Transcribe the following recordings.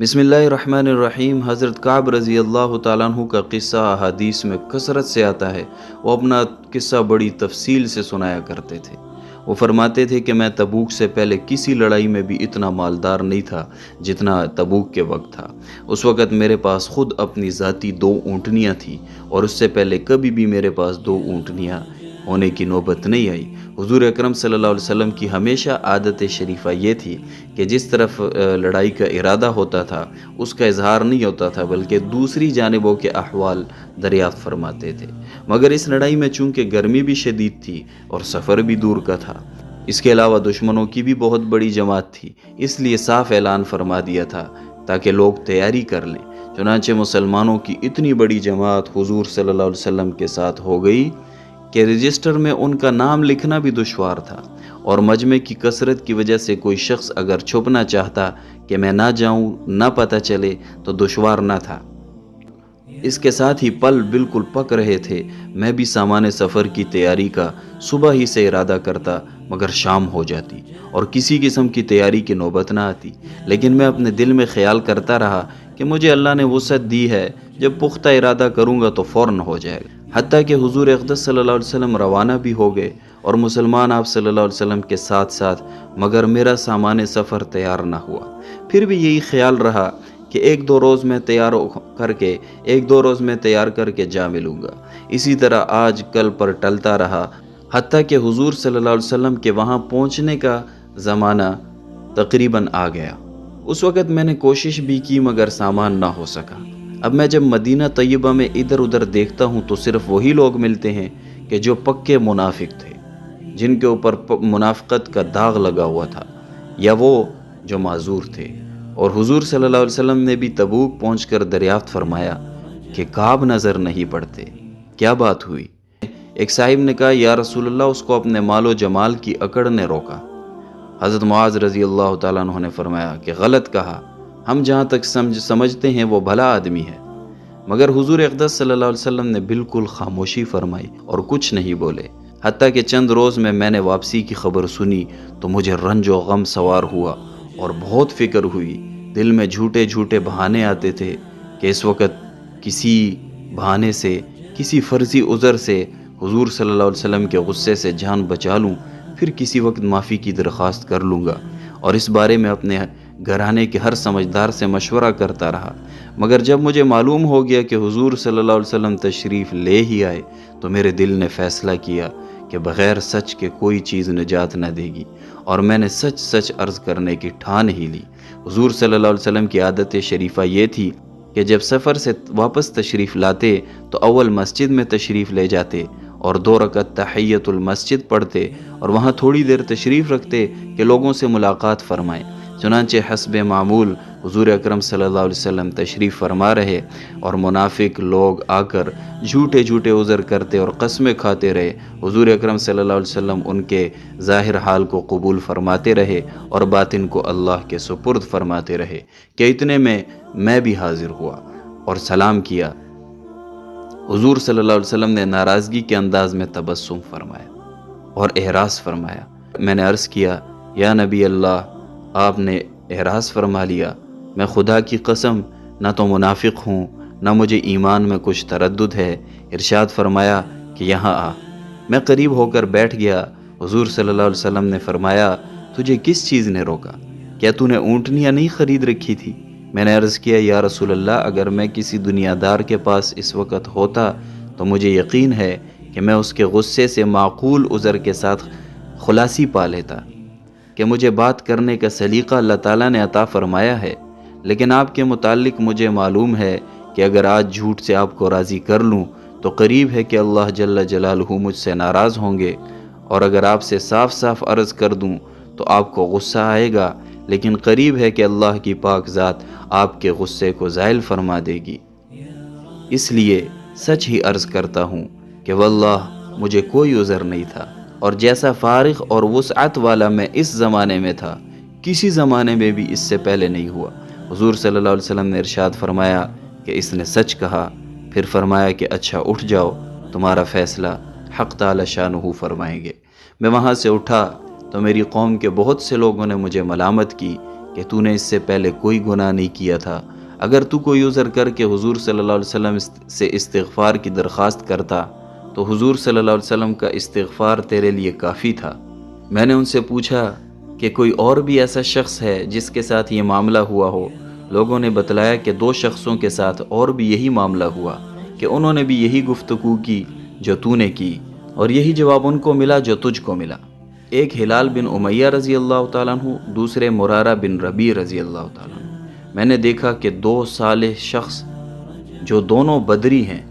بسم اللہ الرحمن الرحیم۔ حضرت کعب رضی اللہ تعالیٰ عنہ کا قصہ احادیث میں کثرت سے آتا ہے۔ وہ اپنا قصہ بڑی تفصیل سے سنایا کرتے تھے۔ وہ فرماتے تھے کہ میں تبوک سے پہلے کسی لڑائی میں بھی اتنا مالدار نہیں تھا جتنا تبوک کے وقت تھا۔ اس وقت میرے پاس خود اپنی ذاتی 2 اونٹنیاں تھیں اور اس سے پہلے کبھی بھی میرے پاس 2 اونٹنیاں ہونے کی نوبت نہیں آئی۔ حضور اکرم صلی اللہ علیہ وسلم کی ہمیشہ عادت شریفہ یہ تھی کہ جس طرف لڑائی کا ارادہ ہوتا تھا اس کا اظہار نہیں ہوتا تھا، بلکہ دوسری جانبوں کے احوال دریافت فرماتے تھے۔ مگر اس لڑائی میں چونکہ گرمی بھی شدید تھی اور سفر بھی دور کا تھا، اس کے علاوہ دشمنوں کی بھی بہت بڑی جماعت تھی، اس لیے صاف اعلان فرما دیا تھا تاکہ لوگ تیاری کر لیں۔ چنانچہ مسلمانوں کی اتنی بڑی جماعت حضور صلی اللہ علیہ وسلم کے ساتھ ہو گئی کہ رجسٹر میں ان کا نام لکھنا بھی دشوار تھا، اور مجمع کی کثرت کی وجہ سے کوئی شخص اگر چھپنا چاہتا کہ میں نہ جاؤں نہ پتہ چلے تو دشوار نہ تھا۔ اس کے ساتھ ہی پل بالکل پک رہے تھے۔ میں بھی سامان سفر کی تیاری کا صبح ہی سے ارادہ کرتا، مگر شام ہو جاتی اور کسی قسم کی تیاری کی نوبت نہ آتی۔ لیکن میں اپنے دل میں خیال کرتا رہا کہ مجھے اللہ نے وسعت دی ہے، جب پختہ ارادہ کروں گا تو فوراً ہو جائے گا۔ حتیٰ کہ حضور اقدس صلی اللہ علیہ وسلم روانہ بھی ہو گئے اور مسلمان آپ صلی اللہ علیہ وسلم کے ساتھ ساتھ، مگر میرا سامان سفر تیار نہ ہوا۔ پھر بھی یہی خیال رہا کہ ایک دو روز میں تیار کر کے جا ملوں گا۔ اسی طرح آج کل پر ٹلتا رہا، حتیٰ کہ حضور صلی اللہ علیہ وسلم کے وہاں پہنچنے کا زمانہ تقریباً آ گیا۔ اس وقت میں نے کوشش بھی کی مگر سامان نہ ہو سکا۔ اب میں جب مدینہ طیبہ میں ادھر ادھر دیکھتا ہوں تو صرف وہی لوگ ملتے ہیں کہ جو پکے منافق تھے، جن کے اوپر منافقت کا داغ لگا ہوا تھا، یا وہ جو معذور تھے۔ اور حضور صلی اللہ علیہ وسلم نے بھی تبوک پہنچ کر دریافت فرمایا کہ کعب نظر نہیں پڑتے، کیا بات ہوئی؟ ایک صاحب نے کہا، یا رسول اللہ، اس کو اپنے مال و جمال کی اکڑ نے روکا۔ حضرت معاذ رضی اللہ تعالیٰ عنہ نے فرمایا کہ غلط کہا، ہم جہاں تک سمجھتے ہیں وہ بھلا آدمی ہے۔ مگر حضور اقدس صلی اللہ علیہ وسلم نے بالکل خاموشی فرمائی اور کچھ نہیں بولے۔ حتیٰ کہ چند روز میں نے واپسی کی خبر سنی تو مجھے رنج و غم سوار ہوا اور بہت فکر ہوئی۔ دل میں جھوٹے جھوٹے بہانے آتے تھے کہ اس وقت کسی بہانے سے، کسی فرضی عذر سے حضور صلی اللہ علیہ وسلم کے غصے سے جان بچا لوں، پھر کسی وقت معافی کی درخواست کر لوں گا۔ اور اس بارے میں اپنے گھرانے کے ہر سمجھدار سے مشورہ کرتا رہا۔ مگر جب مجھے معلوم ہو گیا کہ حضور صلی اللہ علیہ وسلم تشریف لے ہی آئے تو میرے دل نے فیصلہ کیا کہ بغیر سچ کے کوئی چیز نجات نہ دے گی، اور میں نے سچ سچ عرض کرنے کی ٹھان ہی لی۔ حضور صلی اللہ علیہ وسلم کی عادت شریفہ یہ تھی کہ جب سفر سے واپس تشریف لاتے تو اول مسجد میں تشریف لے جاتے اور 2 رکعت تحیۃ المسجد پڑھتے اور وہاں تھوڑی دیر تشریف رکھتے کہ لوگوں سے ملاقات فرمائیں۔ چنانچہ حسب معمول حضور اکرم صلی اللہ علیہ وسلم تشریف فرما رہے اور منافق لوگ آ کر جھوٹے جھوٹے عذر کرتے اور قسمیں کھاتے رہے۔ حضور اکرم صلی اللہ علیہ وسلم ان کے ظاہر حال کو قبول فرماتے رہے اور باطن کو اللہ کے سپرد فرماتے رہے کہ اتنے میں بھی حاضر ہوا اور سلام کیا۔ حضور صلی اللہ علیہ وسلم نے ناراضگی کے انداز میں تبسم فرمایا اور احراز فرمایا۔ میں نے عرض کیا، یا نبی اللہ، آپ نے احراز فرما لیا۔ میں خدا کی قسم نہ تو منافق ہوں، نہ مجھے ایمان میں کچھ تردد ہے۔ ارشاد فرمایا کہ یہاں آ۔ میں قریب ہو کر بیٹھ گیا۔ حضور صلی اللہ علیہ وسلم نے فرمایا، تجھے کس چیز نے روکا؟ کیا تو نے اونٹنیاں نہیں خرید رکھی تھی؟ میں نے عرض کیا، یا رسول اللہ، اگر میں کسی دنیا دار کے پاس اس وقت ہوتا تو مجھے یقین ہے کہ میں اس کے غصے سے معقول عذر کے ساتھ خلاصی پا لیتا کہ مجھے بات کرنے کا سلیقہ اللہ تعالیٰ نے عطا فرمایا ہے۔ لیکن آپ کے متعلق مجھے معلوم ہے کہ اگر آج جھوٹ سے آپ کو راضی کر لوں تو قریب ہے کہ اللہ جل جلالہ مجھ سے ناراض ہوں گے، اور اگر آپ سے صاف صاف عرض کر دوں تو آپ کو غصہ آئے گا، لیکن قریب ہے کہ اللہ کی پاک ذات آپ کے غصے کو زائل فرما دے گی۔ اس لیے سچ ہی عرض کرتا ہوں کہ واللہ مجھے کوئی عذر نہیں تھا، اور جیسا فارغ اور وسعت والا میں اس زمانے میں تھا، کسی زمانے میں بھی اس سے پہلے نہیں ہوا۔ حضور صلی اللہ علیہ وسلم نے ارشاد فرمایا کہ اس نے سچ کہا۔ پھر فرمایا کہ اچھا اٹھ جاؤ، تمہارا فیصلہ حق تعالی شانہ فرمائیں گے۔ میں وہاں سے اٹھا تو میری قوم کے بہت سے لوگوں نے مجھے ملامت کی کہ تو نے اس سے پہلے کوئی گناہ نہیں کیا تھا، اگر تو کوئی عذر کر کے حضور صلی اللہ علیہ وسلم سے استغفار کی درخواست کرتا تو حضور صلی اللہ علیہ وسلم کا استغفار تیرے لیے کافی تھا۔ میں نے ان سے پوچھا کہ کوئی اور بھی ایسا شخص ہے جس کے ساتھ یہ معاملہ ہوا ہو؟ لوگوں نے بتلایا کہ 2 شخصوں کے ساتھ اور بھی یہی معاملہ ہوا کہ انہوں نے بھی یہی گفتگو کی جو تو نے کی، اور یہی جواب ان کو ملا جو تجھ کو ملا۔ ایک ہلال بن امیہ رضی اللہ تعالیٰ عنہ، دوسرے مرارہ بن ربیع رضی اللہ تعالیٰ عنہ۔ میں نے دیکھا کہ 2 صالح شخص جو دونوں بدری ہیں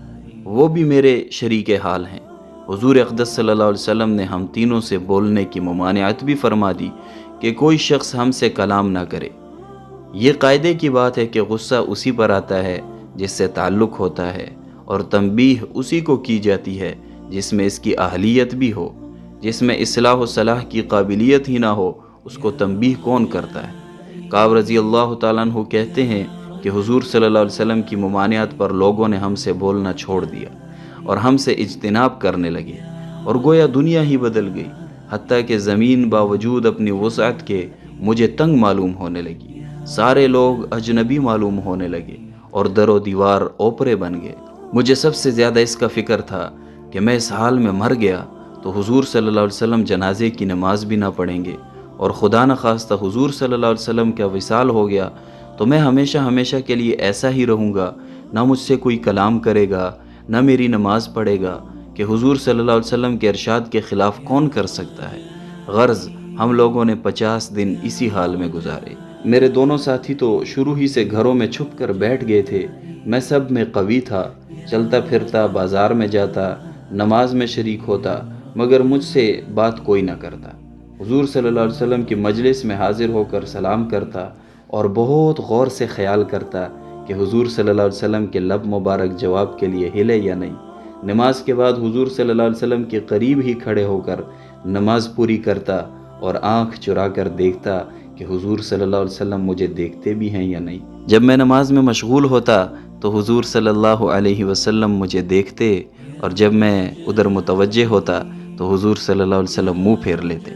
وہ بھی میرے شریک حال ہیں۔ حضور اقدس صلی اللہ علیہ وسلم نے ہم تینوں سے بولنے کی ممانعت بھی فرما دی کہ کوئی شخص ہم سے کلام نہ کرے۔ یہ قاعدے کی بات ہے کہ غصہ اسی پر آتا ہے جس سے تعلق ہوتا ہے، اور تنبیہ اسی کو کی جاتی ہے جس میں اس کی اہلیت بھی ہو۔ جس میں اصلاح و صلاح کی قابلیت ہی نہ ہو اس کو تنبیہ کون کرتا ہے؟ کعب رضی اللہ تعالیٰ عنہ کہتے ہیں کہ حضور صلی اللہ علیہ وسلم کی ممانعت پر لوگوں نے ہم سے بولنا چھوڑ دیا اور ہم سے اجتناب کرنے لگے، اور گویا دنیا ہی بدل گئی، حتیٰ کہ زمین باوجود اپنی وسعت کے مجھے تنگ معلوم ہونے لگی، سارے لوگ اجنبی معلوم ہونے لگے، اور در و دیوار اوپرے بن گئے۔ مجھے سب سے زیادہ اس کا فکر تھا کہ میں اس حال میں مر گیا تو حضور صلی اللہ علیہ وسلم جنازے کی نماز بھی نہ پڑھیں گے، اور خدا نخواستہ حضور صلی اللہ علیہ وسلم کا وصال ہو گیا تو میں ہمیشہ ہمیشہ کے لیے ایسا ہی رہوں گا، نہ مجھ سے کوئی کلام کرے گا، نہ میری نماز پڑھے گا، کہ حضور صلی اللہ علیہ وسلم کے ارشاد کے خلاف کون کر سکتا ہے؟ غرض ہم لوگوں نے 50 دن اسی حال میں گزارے۔ میرے دونوں ساتھی تو شروع ہی سے گھروں میں چھپ کر بیٹھ گئے تھے، میں سب میں قوی تھا، چلتا پھرتا، بازار میں جاتا، نماز میں شریک ہوتا، مگر مجھ سے بات کوئی نہ کرتا۔ حضور صلی اللہ علیہ وسلم کی مجلس میں حاضر ہو کر سلام کرتا اور بہت غور سے خیال کرتا کہ حضور صلی اللہ علیہ وسلم کے لب مبارک جواب کے لیے ہلے یا نہیں۔ نماز کے بعد حضور صلی اللہ علیہ وسلم کے قریب ہی کھڑے ہو کر نماز پوری کرتا اور آنکھ چرا کر دیکھتا کہ حضور صلی اللہ علیہ وسلم مجھے دیکھتے بھی ہیں یا نہیں۔ جب میں نماز میں مشغول ہوتا تو حضور صلی اللہ علیہ وسلم مجھے دیکھتے، اور جب میں ادھر متوجہ ہوتا تو حضور صلی اللہ علیہ وسلم منہ پھیر لیتے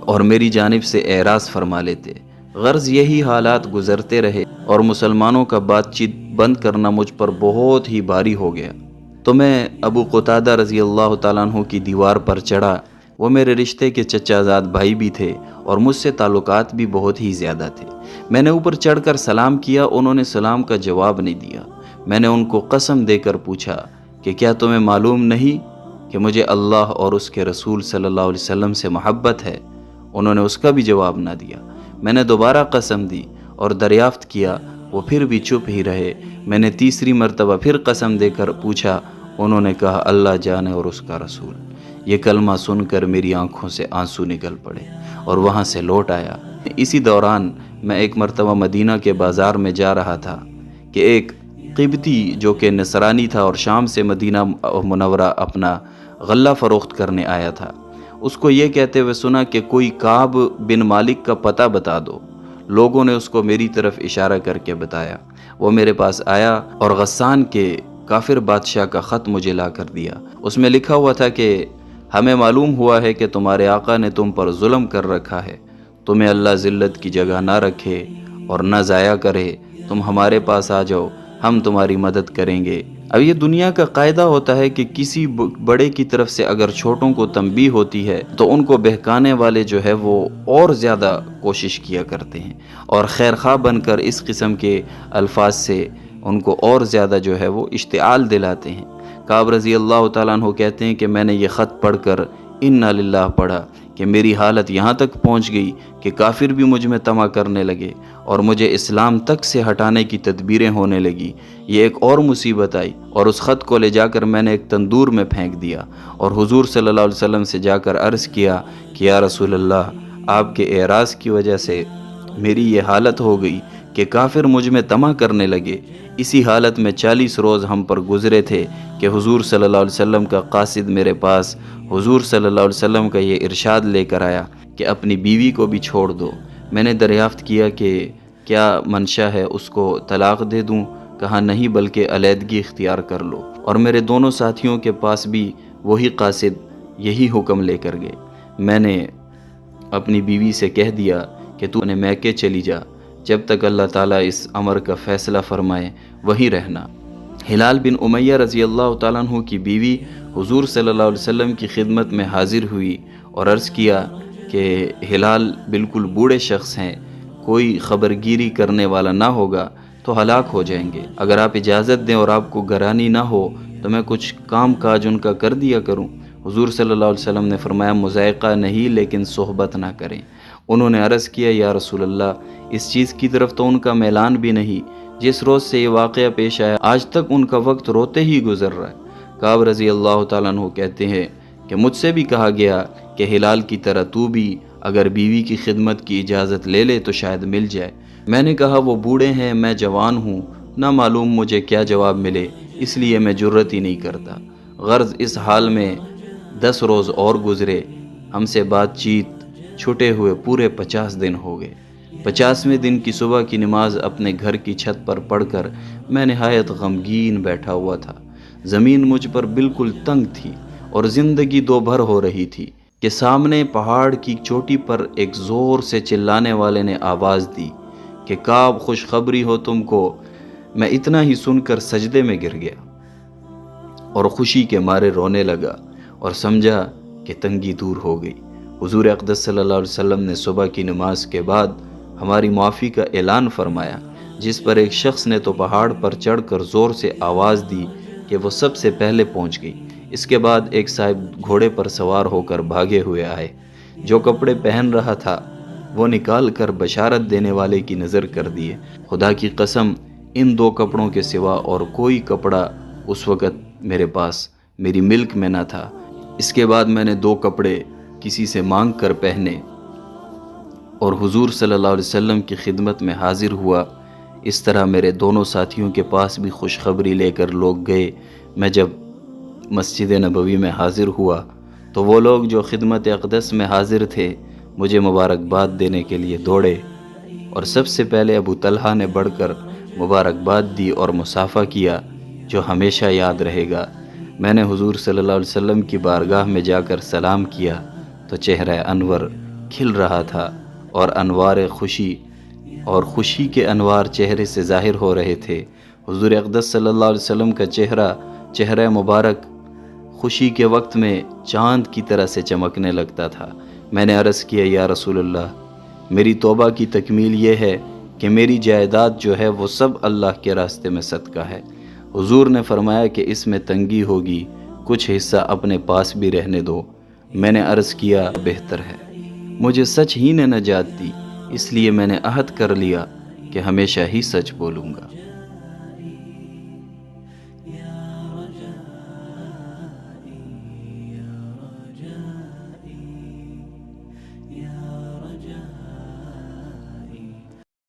اور میری جانب سے اعراض فرما لیتے۔ غرض یہی حالات گزرتے رہے اور مسلمانوں کا بات چیت بند کرنا مجھ پر بہت ہی بھاری ہو گیا۔ تو میں ابو قتادہ رضی اللہ تعالیٰ عنہ کی دیوار پر چڑھا۔ وہ میرے رشتے کے چچا زاد بھائی بھی تھے اور مجھ سے تعلقات بھی بہت ہی زیادہ تھے۔ میں نے اوپر چڑھ کر سلام کیا، انہوں نے سلام کا جواب نہیں دیا۔ میں نے ان کو قسم دے کر پوچھا کہ کیا تمہیں معلوم نہیں کہ مجھے اللہ اور اس کے رسول صلی اللہ علیہ وسلم سے محبت ہے؟ انہوں نے اس کا بھی جواب نہ دیا۔ میں نے دوبارہ قسم دی اور دریافت کیا، وہ پھر بھی چپ ہی رہے۔ میں نے تیسری مرتبہ پھر قسم دے کر پوچھا، انہوں نے کہا اللہ جانے اور اس کا رسول۔ یہ کلمہ سن کر میری آنکھوں سے آنسو نکل پڑے اور وہاں سے لوٹ آیا۔ اسی دوران میں ایک مرتبہ مدینہ کے بازار میں جا رہا تھا کہ ایک قبطی جو کہ نصرانی تھا اور شام سے مدینہ منورہ اپنا غلہ فروخت کرنے آیا تھا، اس کو یہ کہتے ہوئے سنا کہ کوئی کعب بن مالک کا پتہ بتا دو۔ لوگوں نے اس کو میری طرف اشارہ کر کے بتایا۔ وہ میرے پاس آیا اور غسان کے کافر بادشاہ کا خط مجھے لا کر دیا۔ اس میں لکھا ہوا تھا کہ ہمیں معلوم ہوا ہے کہ تمہارے آقا نے تم پر ظلم کر رکھا ہے، تمہیں اللہ ذلت کی جگہ نہ رکھے اور نہ ضائع کرے، تم ہمارے پاس آ جاؤ، ہم تمہاری مدد کریں گے۔ اب یہ دنیا کا قاعدہ ہوتا ہے کہ کسی بڑے کی طرف سے اگر چھوٹوں کو تنبیہ ہوتی ہے تو ان کو بہکانے والے جو ہے وہ اور زیادہ کوشش کیا کرتے ہیں اور خیرخواہ بن کر اس قسم کے الفاظ سے ان کو اور زیادہ جو ہے وہ اشتعال دلاتے ہیں۔ کعب رضی اللہ تعالیٰ عنہ کہتے ہیں کہ میں نے یہ خط پڑھ کر انا للہ پڑھا کہ میری حالت یہاں تک پہنچ گئی کہ کافر بھی مجھ میں طمع کرنے لگے اور مجھے اسلام تک سے ہٹانے کی تدبیریں ہونے لگی۔ یہ ایک اور مصیبت آئی اور اس خط کو لے جا کر میں نے ایک تندور میں پھینک دیا اور حضور صلی اللہ علیہ وسلم سے جا کر عرض کیا کہ یا رسول اللہ، آپ کے اعراض کی وجہ سے میری یہ حالت ہو گئی کہ کافر مجھ میں طمع کرنے لگے۔ اسی حالت میں 40 روز ہم پر گزرے تھے کہ حضور صلی اللہ علیہ وسلم کا قاصد میرے پاس حضور صلی اللہ علیہ وسلم کا یہ ارشاد لے کر آیا کہ اپنی بیوی کو بھی چھوڑ دو۔ میں نے دریافت کیا کہ کیا منشا ہے، اس کو طلاق دے دوں؟ کہا نہیں، بلکہ علیحدگی اختیار کر لو۔ اور میرے دونوں ساتھیوں کے پاس بھی وہی قاصد یہی حکم لے کر گئے۔ میں نے اپنی بیوی سے کہہ دیا کہ تو اپنے میکے چلی جا، جب تک اللہ تعالیٰ اس امر کا فیصلہ فرمائے وہیں رہنا۔ ہلال بن امیہ رضی اللہ تعالیٰ عنہ کی بیوی حضور صلی اللہ علیہ وسلم کی خدمت میں حاضر ہوئی اور عرض کیا کہ ہلال بالکل بوڑھے شخص ہیں، کوئی خبرگیری کرنے والا نہ ہوگا تو ہلاک ہو جائیں گے، اگر آپ اجازت دیں اور آپ کو گرانی نہ ہو تو میں کچھ کام کاج ان کا کر دیا کروں۔ حضور صلی اللہ علیہ وسلم نے فرمایا مضائقہ نہیں لیکن صحبت نہ کریں۔ انہوں نے عرض کیا یا رسول اللہ اس چیز کی طرف تو ان کا میلان بھی نہیں، جس روز سے یہ واقعہ پیش آیا آج تک ان کا وقت روتے ہی گزر رہا ہے۔ کعب رضی اللہ تعالیٰ عنہ کہتے ہیں کہ مجھ سے بھی کہا گیا کہ ہلال کی طرح تو بھی اگر بیوی کی خدمت کی اجازت لے لے تو شاید مل جائے۔ میں نے کہا وہ بوڑھے ہیں، میں جوان ہوں، نہ معلوم مجھے کیا جواب ملے، اس لیے میں جرت ہی نہیں کرتا۔ غرض اس حال میں 10 روز اور گزرے، ہم سے بات چیت چھٹے ہوئے پورے 50 دن ہو گئے۔ 50ویں دن کی صبح کی نماز اپنے گھر کی چھت پر پڑھ کر میں نہایت غمگین بیٹھا ہوا تھا۔ زمین مجھ پر بالکل تنگ تھی اور زندگی دو بھر ہو رہی تھی کہ سامنے پہاڑ کی چوٹی پر ایک زور سے چلانے والے نے آواز دی کہ کعب خوشخبری ہو تم کو۔ میں اتنا ہی سن کر سجدے میں گر گیا اور خوشی کے مارے رونے لگا اور سمجھا کہ تنگی دور ہو گئی۔ حضور اقدس صلی اللہ علیہ وسلم نے صبح کی نماز کے بعد ہماری معافی کا اعلان فرمایا، جس پر ایک شخص نے تو پہاڑ پر چڑھ کر زور سے آواز دی کہ وہ سب سے پہلے پہنچ گئی۔ اس کے بعد ایک صاحب گھوڑے پر سوار ہو کر بھاگے ہوئے آئے، جو کپڑے پہن رہا تھا وہ نکال کر بشارت دینے والے کی نظر کر دیے۔ خدا کی قسم ان 2 کپڑوں کے سوا اور کوئی کپڑا اس وقت میرے پاس میری ملک میں نہ تھا۔ اس کے بعد میں نے 2 کپڑے کسی سے مانگ کر پہنے اور حضور صلی اللہ علیہ وسلم کی خدمت میں حاضر ہوا۔ اس طرح میرے دونوں ساتھیوں کے پاس بھی خوشخبری لے کر لوگ گئے۔ میں جب مسجد نبوی میں حاضر ہوا تو وہ لوگ جو خدمت اقدس میں حاضر تھے مجھے مبارکباد دینے کے لیے دوڑے، اور سب سے پہلے ابو طلحہ نے بڑھ کر مبارکباد دی اور مصافحہ کیا، جو ہمیشہ یاد رہے گا۔ میں نے حضور صلی اللہ علیہ وسلم کی بارگاہ میں جا کر سلام کیا تو چہرہ انور کھل رہا تھا اور خوشی کے انوار چہرے سے ظاہر ہو رہے تھے۔ حضور اقدس صلی اللہ علیہ وسلم کا چہرہ مبارک خوشی کے وقت میں چاند کی طرح سے چمکنے لگتا تھا۔ میں نے عرض کیا یا رسول اللہ میری توبہ کی تکمیل یہ ہے کہ میری جائیداد جو ہے وہ سب اللہ کے راستے میں صدقہ ہے۔ حضور نے فرمایا کہ اس میں تنگی ہوگی، کچھ حصہ اپنے پاس بھی رہنے دو۔ میں نے عرض کیا بہتر ہے، مجھے سچ ہی نے نجات دی، اس لیے میں نے عہد کر لیا کہ ہمیشہ ہی سچ بولوں گا۔